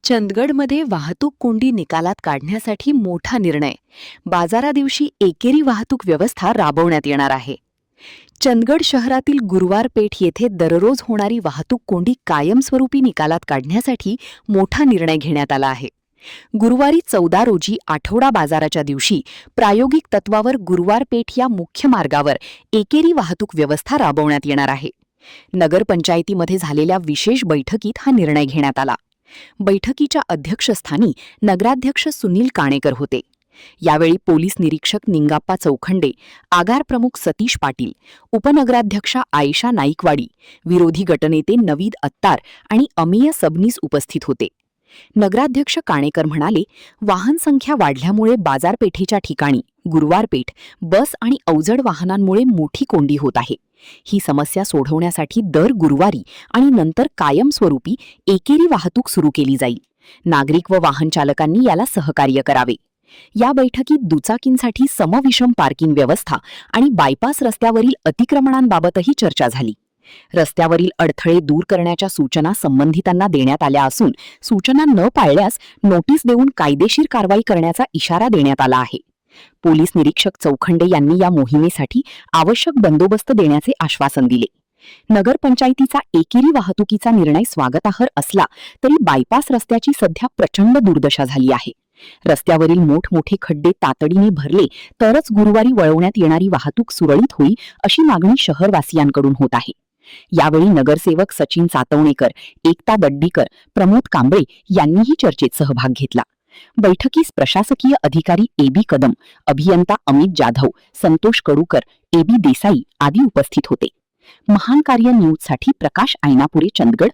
चंदगडमध्ये वाहतूक कोंडी निकालात काढण्यासाठी मोठा निर्णय. बाजारादिवशी एकेरी वाहतूक व्यवस्था राबवण्यात येणार आहे. चंदगड शहरातील गुरुवार पेठ येथे दररोज होणारी वाहतूक कोंडी कायमस्वरूपी निकालात काढण्यासाठी मोठा निर्णय घेण्यात आला आहे. गुरुवारी 14 रोजी आठवडा बाजाराच्या दिवशी प्रायोगिक तत्वावर गुरुवार पेठ या मुख्य मार्गावर एकेरी वाहतूक व्यवस्था राबवण्यात येणार आहे. नगरपंचायतीमध्ये झालेल्या विशेष बैठकीत हा निर्णय घेण्यात आला. बैठकीच्या अध्यक्षस्थानी नगराध्यक्ष सुनील काणेकर होते. यावेळी पोलीस निरीक्षक निंगाप्पा चौखंडे, आगार प्रमुख सतीश पाटील, उपनगराध्यक्षा आयशा नाईकवाडी, विरोधी गटनेते नवीद अत्तार आणि अमीय सबनीस उपस्थित होते. नगराध्यक्ष काणेकर म्हणाले, वाहन संख्या वाढल्यामुळे बाजारपेठेच्या ठिकाणी गुरुवार पेठ बस आणि अवजड वाहनांमुळे मोठी कोंडी होत आहे. ही समस्या सोडवण्यासाठी दर गुरुवारी आणि नंतर कायमस्वरूपी एकेरी वाहतूक सुरू केली जाईल. नागरिक व वाहन चालकांनी याला सहकार्य करावे. या बैठकीत दुचाकींसाठी समविषम पार्किंग व्यवस्था आणि बायपास रस्त्यावरील अतिक्रमणांबाबतही चर्चा झाली. रस्त्यावरील अडथळे दूर करण्याच्या सूचना संबंधितांना देण्यात आल्या असून सूचना न पाळल्यास नोटीस देऊन कायदेशीर कारवाई करण्याचा इशारा देण्यात आला आहे. पोलीस निरीक्षक चौखंडे यांनी या मोहिमेसाठी आवश्यक बंदोबस्त देण्याचे आश्वासन दिले. नगरपंचायतीचा एकेरी वाहतुकीचा निर्णय स्वागतार्ह असला तरी बायपास रस्त्याची सध्या प्रचंड दुर्दशा झाली आहे. रस्त्यावरील मोठमोठे खड्डे तातडीने भरले तरच गुरुवारी वळवण्यात येणारी वाहतूक सुरळीत होईल अशी मागणी शहरवासियांकडून होत आहे. यावेळी नगरसेवक सचिन सातवणेकर, एकता दड्डीकर, प्रमोद कांबळे यांनीही चर्चेत सहभाग घेतला. बैठकीस प्रशासकीय अधिकारी ए.बी. कदम, अभियंता अमित जाधव, संतोष कडूकर, ए.बी. देसाई आदी उपस्थित होते. महान कार्य न्यूजसाठी प्रकाश आयनापुरे, चंदगड.